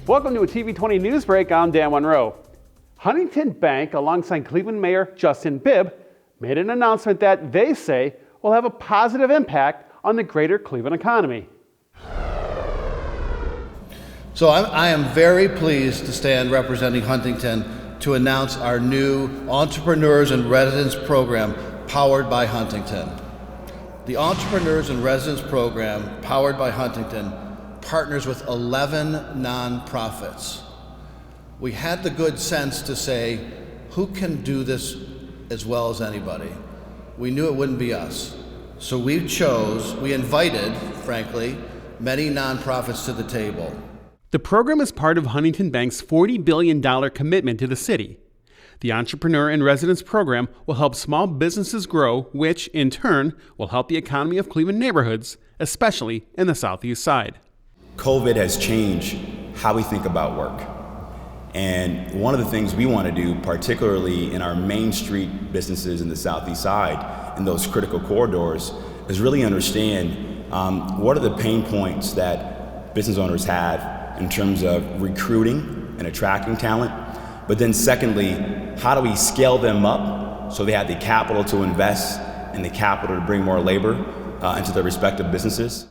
Welcome to a TV20 News Break. I'm Dan Monroe. Huntington Bank, alongside Cleveland Mayor Justin Bibb, made an announcement that they say will have a positive impact on the greater Cleveland economy. So I am very pleased to stand representing Huntington to announce our new Entrepreneurs in Residence Program powered by Huntington. The Entrepreneurs in Residence Program powered by Huntington partners with 11 nonprofits. We had the good sense to say, who can do this as well as anybody? We knew it wouldn't be us. So we invited, frankly, many nonprofits to the table. The program is part of Huntington Bank's $40 billion commitment to the city. The Entrepreneur in Residence Program will help small businesses grow, which, in turn, will help the economy of Cleveland neighborhoods, especially in the southeast side. COVID has changed how we think about work. And one of the things we want to do, particularly in our Main Street businesses in the southeast side, in those critical corridors, is really understand what are the pain points that business owners have in terms of recruiting and attracting talent. But then secondly, how do we scale them up so they have the capital to invest and the capital to bring more labor into their respective businesses?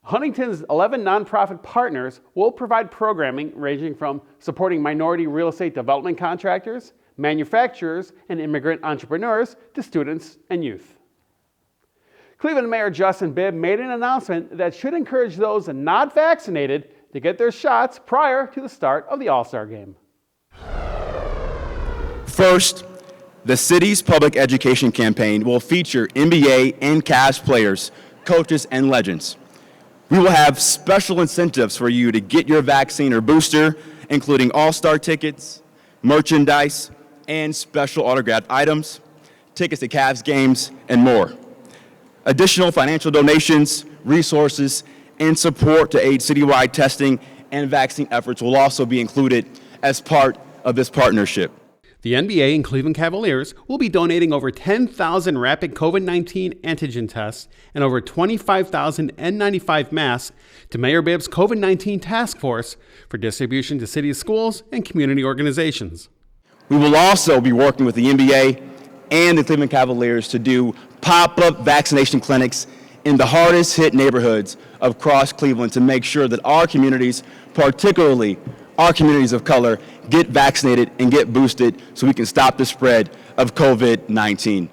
Huntington's 11 nonprofit partners will provide programming ranging from supporting minority real estate development contractors, manufacturers, and immigrant entrepreneurs to students and youth. Cleveland Mayor Justin Bibb made an announcement that should encourage those not vaccinated to get their shots prior to the start of the All-Star Game. First, the city's public education campaign will feature NBA and Cavs players, coaches, and legends. We will have special incentives for you to get your vaccine or booster, including all-star tickets, merchandise, and special autographed items, tickets to Cavs games, and more. Additional financial donations, resources, and support to aid citywide testing and vaccine efforts will also be included as part of this partnership. The NBA and Cleveland Cavaliers will be donating over 10,000 rapid COVID-19 antigen tests and over 25,000 N95 masks to Mayor Bibb's COVID-19 task force for distribution to city schools and community organizations. We will also be working with the NBA and the Cleveland Cavaliers to do pop-up vaccination clinics in the hardest hit neighborhoods across Cleveland to make sure that our communities, particularly our communities of color, get vaccinated and get boosted so we can stop the spread of COVID-19.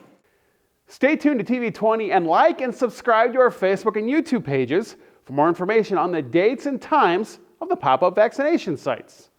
Stay tuned to TV20 and like and subscribe to our Facebook and YouTube pages for more information on the dates and times of the pop-up vaccination sites.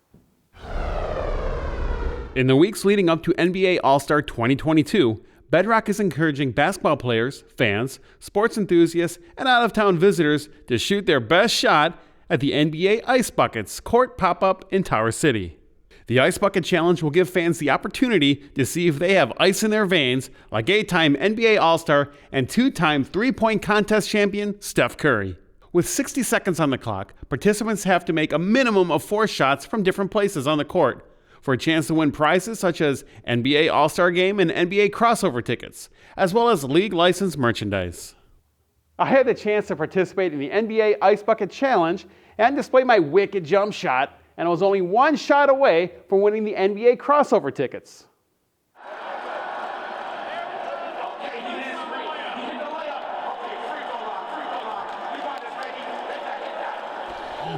In the weeks leading up to NBA All-Star 2022, Bedrock is encouraging basketball players, fans, sports enthusiasts, and out-of-town visitors to shoot their best shot at the NBA Ice Buckets court pop-up in Tower City. The Ice Bucket Challenge will give fans the opportunity to see if they have ice in their veins, like 8-time NBA All-Star and 2-time three-point contest champion Steph Curry. With 60 seconds on the clock, participants have to make a minimum of 4 shots from different places on the court for a chance to win prizes such as NBA All-Star Game and NBA crossover tickets, as well as league licensed merchandise. I had the chance to participate in the NBA Ice Bucket Challenge and display my wicked jump shot, and I was only 1 shot away from winning the NBA crossover tickets.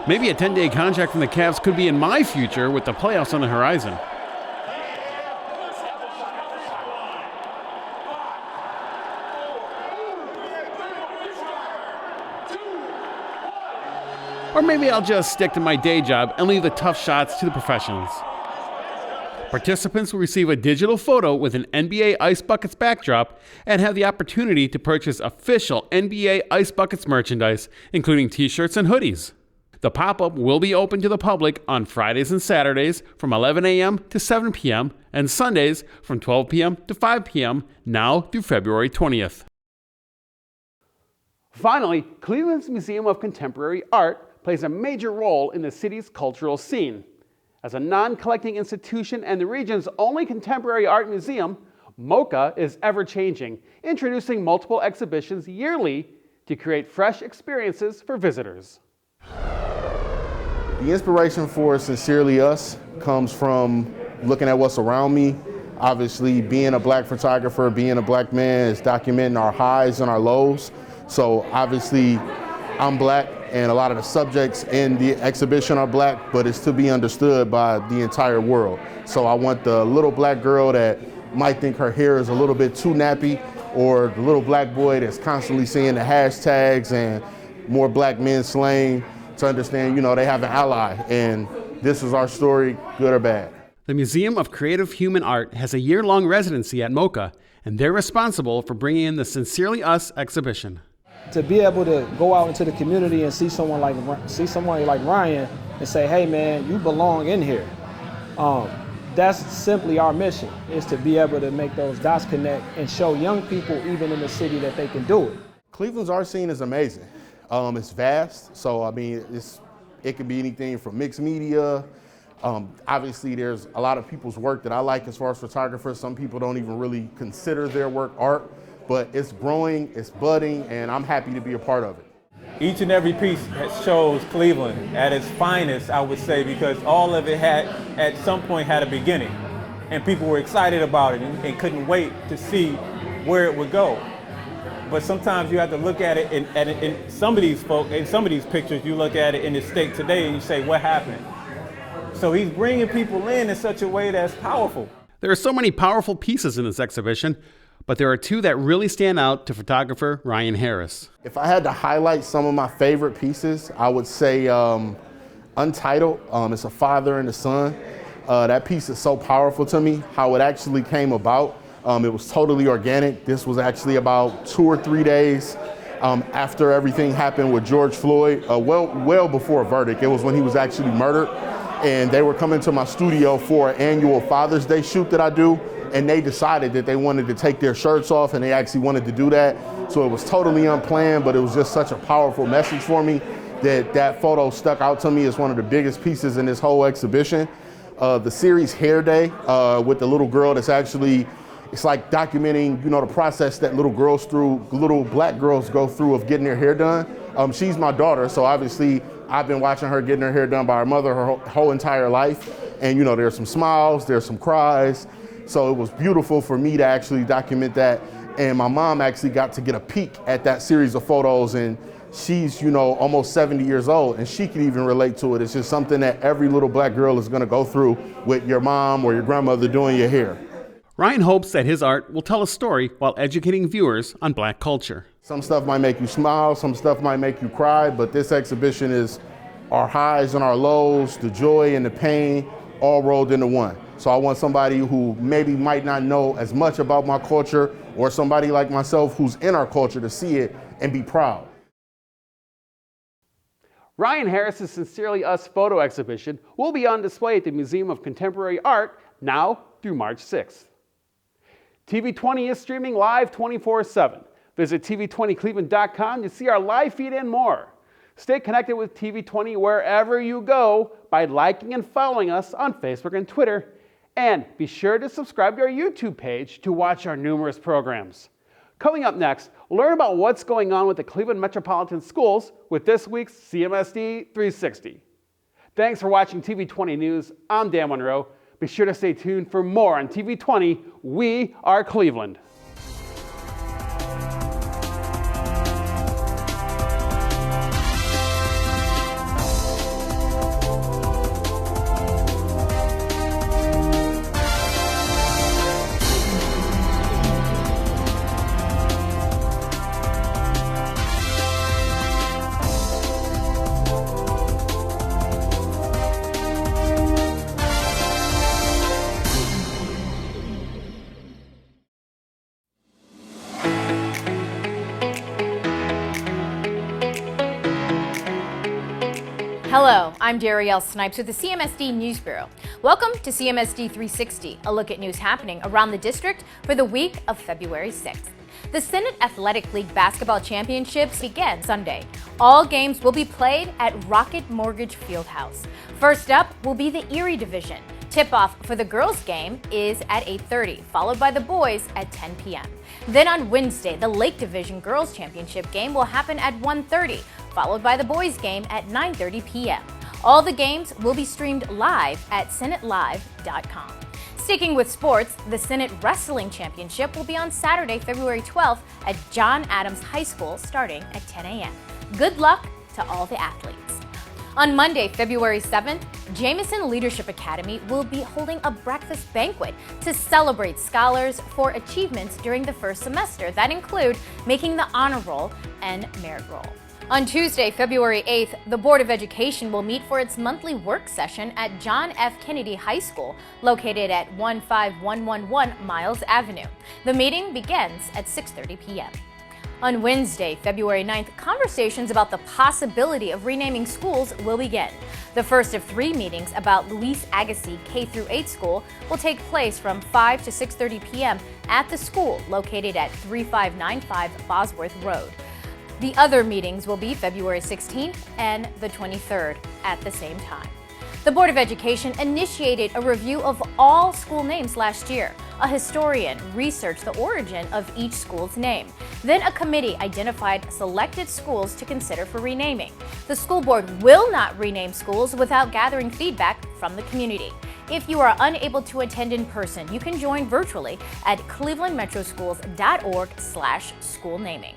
Maybe a 10-day contract from the Cavs could be in my future with the playoffs on the horizon. Or maybe I'll just stick to my day job and leave the tough shots to the professionals. Participants will receive a digital photo with an NBA Ice Buckets backdrop and have the opportunity to purchase official NBA Ice Buckets merchandise, including t-shirts and hoodies. The pop-up will be open to the public on Fridays and Saturdays from 11 a.m. to 7 p.m. and Sundays from 12 p.m. to 5 p.m. now through February 20th. Finally, Cleveland's Museum of Contemporary Art plays a major role in the city's cultural scene. As a non-collecting institution and the region's only contemporary art museum, MoCA is ever-changing, introducing multiple exhibitions yearly to create fresh experiences for visitors. The inspiration for Sincerely Us comes from looking at what's around me. Obviously, being a black photographer, being a black man is documenting our highs and our lows. So obviously, I'm black and a lot of the subjects in the exhibition are black, but it's to be understood by the entire world. So I want the little black girl that might think her hair is a little bit too nappy, or the little black boy that's constantly seeing the hashtags and more black men slaying, to understand, they have an ally, and this is our story, good or bad. The Museum of Creative Human Art has a year-long residency at MoCA, and they're responsible for bringing in the Sincerely Us exhibition. To be able to go out into the community and see someone like Ryan and say, hey man, you belong in here. That's simply our mission, is to be able to make those dots connect and show young people, even in the city, that they can do it. Cleveland's art scene is amazing. It's vast, so it could be anything from mixed media. Obviously, there's a lot of people's work that I like as far as photographers. Some people don't even really consider their work art, but it's growing, it's budding, and I'm happy to be a part of it. Each and every piece shows Cleveland at its finest, I would say, because all of it had, at some point, had a beginning. And people were excited about it and couldn't wait to see where it would go. But sometimes you have to look at it, in some of these pictures, you look at it in the state today and you say, what happened? So he's bringing people in such a way that's powerful. There are so many powerful pieces in this exhibition, but there are two that really stand out to photographer Ryan Harris. If I had to highlight some of my favorite pieces, I would say Untitled. It's a father and a son. That piece is so powerful to me, how it actually came about. It was totally organic. This was actually about 2 or 3 days after everything happened with George Floyd, well before a verdict. It was when he was actually murdered. And they were coming to my studio for an annual Father's Day shoot that I do. And they decided that they wanted to take their shirts off, and they actually wanted to do that. So it was totally unplanned, but it was just such a powerful message for me that photo stuck out to me as one of the biggest pieces in this whole exhibition. The series Hair Day with the little girl that's actually, it's like documenting, the process that little black girls go through of getting their hair done. She's my daughter, so obviously I've been watching her getting her hair done by her mother her whole entire life. And there's some smiles, there's some cries. So it was beautiful for me to actually document that. And my mom actually got to get a peek at that series of photos, and she's, almost 70 years old, and she can even relate to it. It's just something that every little black girl is gonna go through with your mom or your grandmother doing your hair. Ryan hopes that his art will tell a story while educating viewers on black culture. Some stuff might make you smile, some stuff might make you cry, but this exhibition is our highs and our lows, the joy and the pain, all rolled into one. So I want somebody who maybe might not know as much about my culture, or somebody like myself who's in our culture, to see it and be proud. Ryan Harris's Sincerely Us photo exhibition will be on display at the Museum of Contemporary Art now through March 6th. TV20 is streaming live 24/7. Visit TV20cleveland.com to see our live feed and more. Stay connected with TV20 wherever you go by liking and following us on Facebook and Twitter. And be sure to subscribe to our YouTube page to watch our numerous programs. Coming up next, learn about what's going on with the Cleveland Metropolitan Schools with this week's CMSD 360. Thanks for watching TV20 News. I'm Dan Monroe. Be sure to stay tuned for more on TV20. We are Cleveland. Hello, I'm Darielle Snipes with the CMSD News Bureau. Welcome to CMSD 360, a look at news happening around the district for the week of February 6th. The Senate Athletic League Basketball Championships begin Sunday. All games will be played at Rocket Mortgage Fieldhouse. First up will be the Erie Division. Tip-off for the girls' game is at 8:30, followed by the boys at 10 p.m. Then on Wednesday, the Lake Division Girls Championship game will happen at 1:30, followed by the boys' game at 9:30 p.m. All the games will be streamed live at SenateLive.com. Sticking with sports, the Senate Wrestling Championship will be on Saturday, February 12th at John Adams High School starting at 10 a.m. Good luck to all the athletes. On Monday, February 7th, Jameson Leadership Academy will be holding a breakfast banquet to celebrate scholars for achievements during the first semester that include making the honor roll and merit roll. On Tuesday, February 8th, the Board of Education will meet for its monthly work session at John F. Kennedy High School, located at 15111 Miles Avenue. The meeting begins at 6:30 p.m. On Wednesday, February 9th, conversations about the possibility of renaming schools will begin. The first of 3 meetings about Luis Agassiz K-8 school will take place from 5 to 6:30 p.m. at the school located at 3595 Bosworth Road. The other meetings will be February 16th and the 23rd at the same time. The Board of Education initiated a review of all school names last year. A historian researched the origin of each school's name. Then a committee identified selected schools to consider for renaming. The school board will not rename schools without gathering feedback from the community. If you are unable to attend in person, you can join virtually at clevelandmetroschools.org/school naming.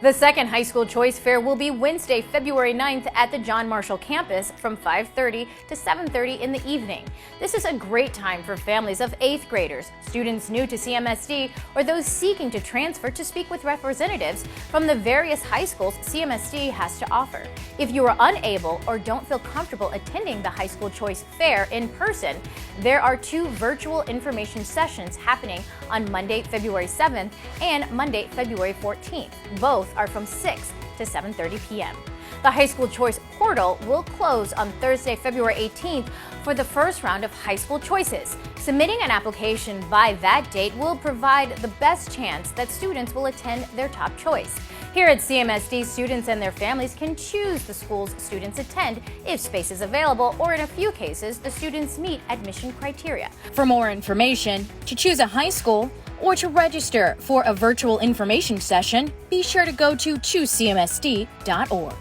The second high school choice fair will be Wednesday, February 9th at the John Marshall campus from 5:30 to 7:30 in the evening. This is a great time for families of 8th graders, students new to CMSD, or those seeking to transfer to speak with representatives from the various high schools CMSD has to offer. If you are unable or don't feel comfortable attending the high school choice fair in person, there are 2 virtual information sessions happening on Monday, February 7th and Monday, February 14th. Both are from 6 to 7:30 p.m. The high school choice portal will close on Thursday, February 18th for the first round of high school choices. Submitting an application by that date will provide the best chance that students will attend their top choice. Here at CMSD, students and their families can choose the schools students attend if space is available, or in a few cases, the students meet admission criteria. For more information, to choose a high school, or to register for a virtual information session, be sure to go to choosecmsd.org.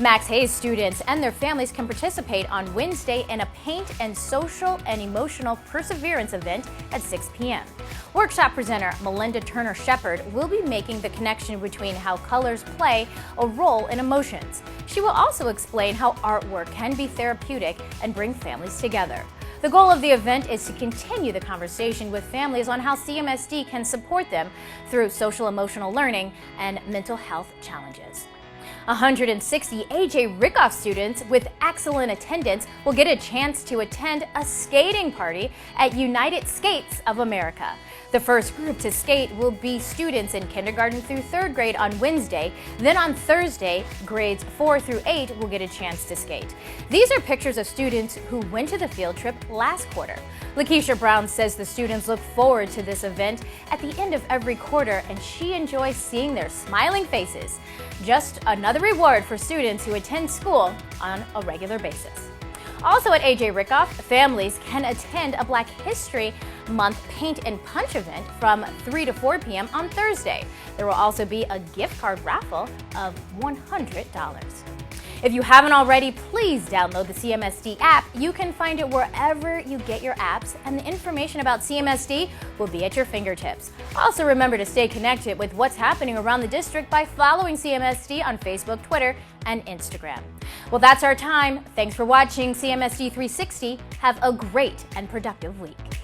Max Hayes students and their families can participate on Wednesday in a paint and social and emotional perseverance event at 6 p.m. Workshop presenter Melinda Turner Shepard will be making the connection between how colors play a role in emotions. She will also explain how artwork can be therapeutic and bring families together. The goal of the event is to continue the conversation with families on how CMSD can support them through social emotional learning and mental health challenges. 160 A.J. Rickoff students with excellent attendance will get a chance to attend a skating party at United Skates of America. The first group to skate will be students in kindergarten through 3rd grade on Wednesday. Then on Thursday, grades 4 through 8 will get a chance to skate. These are pictures of students who went to the field trip last quarter. Lakeisha Brown says the students look forward to this event at the end of every quarter, and she enjoys seeing their smiling faces. Just another reward for students who attend school on a regular basis. Also at A.J. Rickoff, families can attend a Black History Month Paint and Punch event from 3 to 4 p.m. on Thursday. There will also be a gift card raffle of $100. If you haven't already, please download the CMSD app. You can find it wherever you get your apps, and the information about CMSD will be at your fingertips. Also remember to stay connected with what's happening around the district by following CMSD on Facebook, Twitter, and Instagram. Well, that's our time. Thanks for watching CMSD 360. Have a great and productive week.